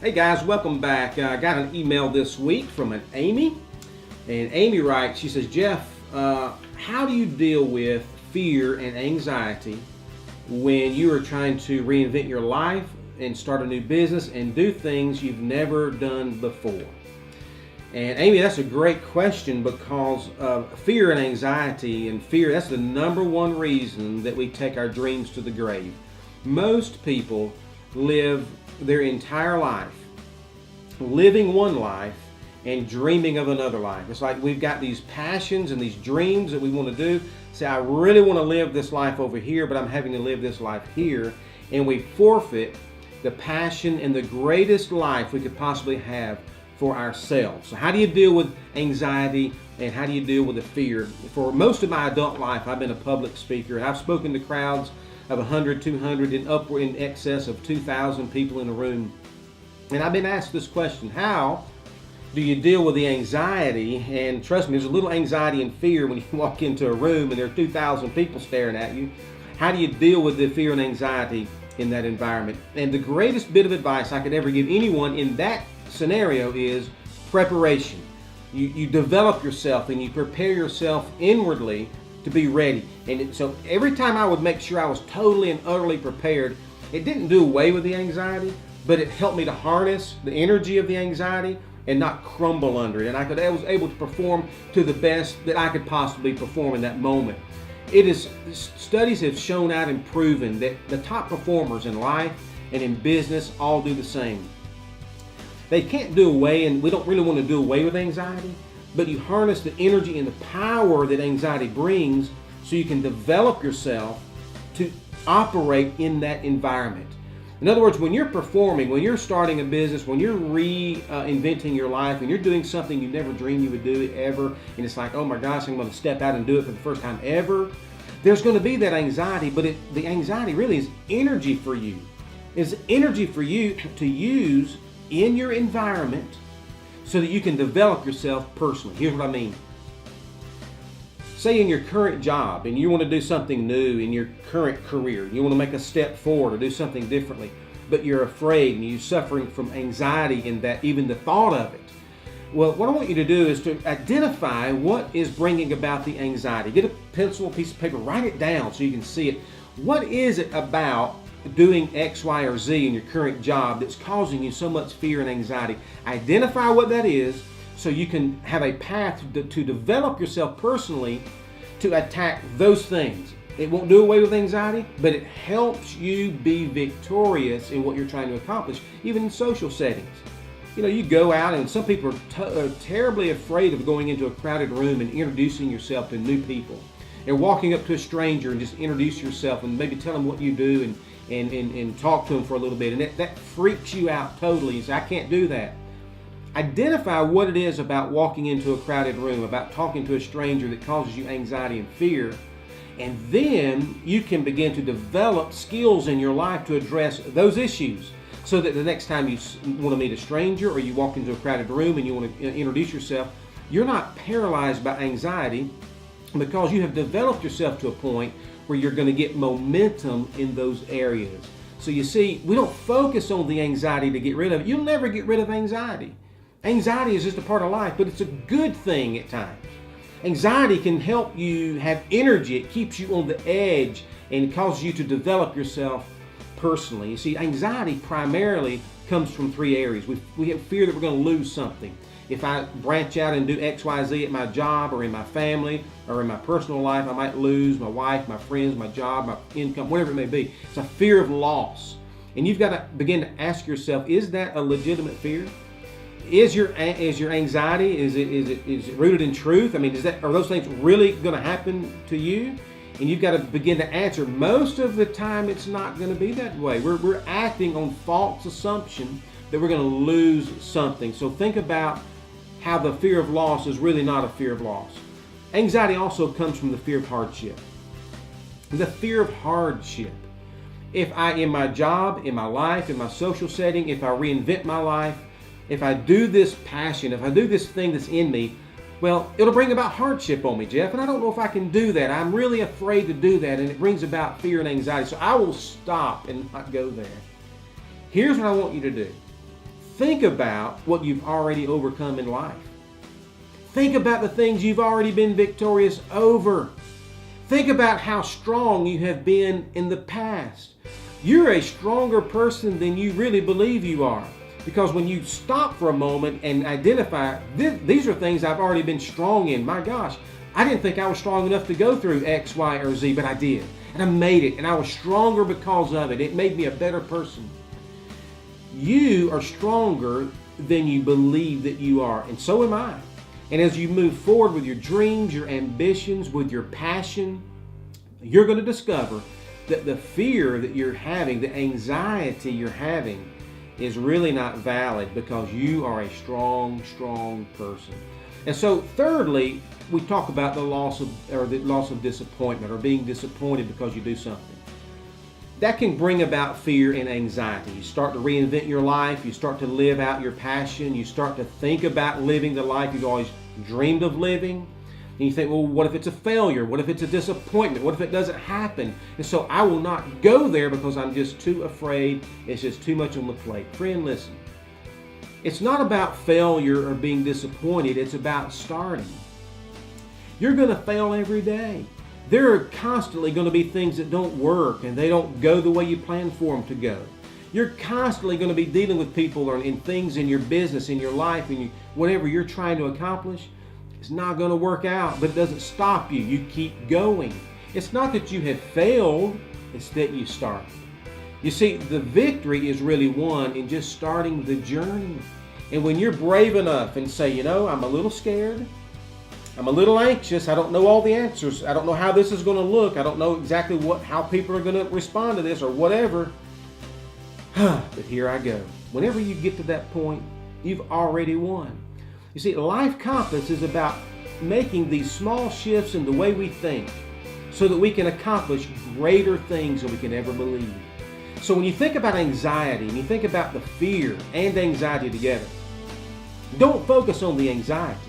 Hey guys, welcome back. I got an email this week from an Amy, and Amy writes, she says, Jeff, how do you deal with fear and anxiety when you are trying to reinvent your life and start a new business and do things you've never done before? And Amy, that's a great question because fear and anxiety and fear, that's the number one reason that we take our dreams to the grave. Most people live their entire life living one life and dreaming of another life. It's like we've got these passions and these dreams that we want to do. Say, I really want to live this life over here, but I'm having to live this life here. And we forfeit the passion and the greatest life we could possibly have for ourselves. So how do you deal with anxiety and how do you deal with the fear? For most of my adult life, I've been a public speaker. I've spoken to crowds of 100, 200, and upward in excess of 2,000 people in a room. And I've been asked this question: how do you deal with the anxiety? And trust me, there's a little anxiety and fear when you walk into a room and there are 2,000 people staring at you. How do you deal with the fear and anxiety in that environment? And the greatest bit of advice I could ever give anyone in that scenario is preparation. You develop yourself and you prepare yourself inwardly to be ready. And so every time I would make sure I was totally and utterly prepared, it didn't do away with the anxiety, but it helped me to harness the energy of the anxiety and not crumble under it. And I was able to perform to the best that I could possibly perform in that moment. Studies have shown out and proven that the top performers in life and in business all do the same. They can't do away, and we don't really want to do away with anxiety, but you harness the energy and the power that anxiety brings so you can develop yourself to operate in that environment. In other words, when you're performing, when you're starting a business, when you're reinventing your life, and you're doing something you never dreamed you would do ever, and it's like, oh my gosh, I'm going to step out and do it for the first time ever, there's going to be that anxiety, but the anxiety really is energy for you. It's energy for you to use in your environment so that you can develop yourself personally. Here's what I mean. Say in your current job and you want to do something new in your current career. You want to make a step forward or do something differently, but you're afraid and you're suffering from anxiety in that, even the thought of it. Well, what I want you to do is to identify what is bringing about the anxiety. Get a pencil, a piece of paper, write it down so you can see it. What is it about doing X, Y, or Z in your current job that's causing you so much fear and anxiety? Identify what that is so you can have a path to develop yourself personally to attack those things. It won't do away with anxiety, but it helps you be victorious in what you're trying to accomplish, even in social settings. You know, you go out and some people are terribly afraid of going into a crowded room and introducing yourself to new people. And walking up to a stranger and just introduce yourself and maybe tell them what you do and talk to them for a little bit. And that freaks you out totally. You say, I can't do that. Identify what it is about walking into a crowded room, about talking to a stranger that causes you anxiety and fear. And then you can begin to develop skills in your life to address those issues so that the next time you want to meet a stranger or you walk into a crowded room and you want to introduce yourself, you're not paralyzed by anxiety because you have developed yourself to a point where you're going to get momentum in those areas. So you see, we don't focus on the anxiety to get rid of it. You'll never get rid of anxiety. Anxiety is just a part of life, but it's a good thing at times. Anxiety can help you have energy. It keeps you on the edge and causes you to develop yourself personally. You see, anxiety primarily comes from three areas. We have fear that we're going to lose something. If I branch out and do X, Y, Z at my job or in my family or in my personal life, I might lose my wife, my friends, my job, my income, whatever it may be. It's a fear of loss. And you've got to begin to ask yourself, is that a legitimate fear? Is your anxiety, is it rooted in truth? I mean, are those things really going to happen to you? And you've got to begin to answer. Most of the time, it's not going to be that way. We're acting on false assumption that we're going to lose something. So think about how the fear of loss is really not a fear of loss. Anxiety also comes from the fear of hardship. The fear of hardship. If I, in my job, in my life, in my social setting, if I reinvent my life, if I do this passion, if I do this thing that's in me, well, it'll bring about hardship on me, Jeff, and I don't know if I can do that. I'm really afraid to do that, and it brings about fear and anxiety, so I will stop and not go there. Here's what I want you to do. think about what you've already overcome in life. Think about the things you've already been victorious over. Think about how strong you have been in the past. You're a stronger person than you really believe you are. Because when you stop for a moment and identify, these are things I've already been strong in. My gosh, I didn't think I was strong enough to go through X, Y, or Z, but I did. And I made it, and I was stronger because of it. It made me a better person. You are stronger than you believe that you are, and so am I. And as you move forward with your dreams, your ambitions, with your passion, you're going to discover that the fear that you're having, the anxiety you're having, is really not valid because you are a strong, strong person. And so thirdly, we talk about the loss of disappointment, or being disappointed because you do something. That can bring about fear and anxiety. You start to reinvent your life, you start to live out your passion, you start to think about living the life you've always dreamed of living. And you think, well, what if it's a failure? What if it's a disappointment? What if it doesn't happen? And so I will not go there because I'm just too afraid. It's just too much on the plate. Friend, listen. It's not about failure or being disappointed. It's about starting. You're going to fail every day. There are constantly going to be things that don't work and they don't go the way you planned for them to go. You're constantly going to be dealing with people or in things in your business, in your life, and whatever you're trying to accomplish. It's not going to work out, but it doesn't stop you. You keep going. It's not that you have failed, it's that you started. You see, the victory is really won in just starting the journey. And when you're brave enough and say, I'm a little scared, I'm a little anxious, I don't know all the answers, I don't know how this is going to look, I don't know exactly how people are going to respond to this or whatever, but here I go. Whenever you get to that point, you've already won. You see, Life Compass is about making these small shifts in the way we think so that we can accomplish greater things than we can ever believe. So when you think about anxiety and you think about the fear and anxiety together, don't focus on the anxiety.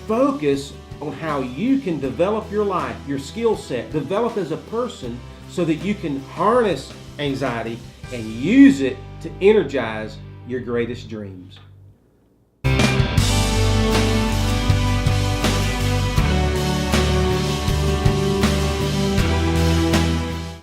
Focus on how you can develop your life, your skill set, develop as a person so that you can harness anxiety and use it to energize your greatest dreams.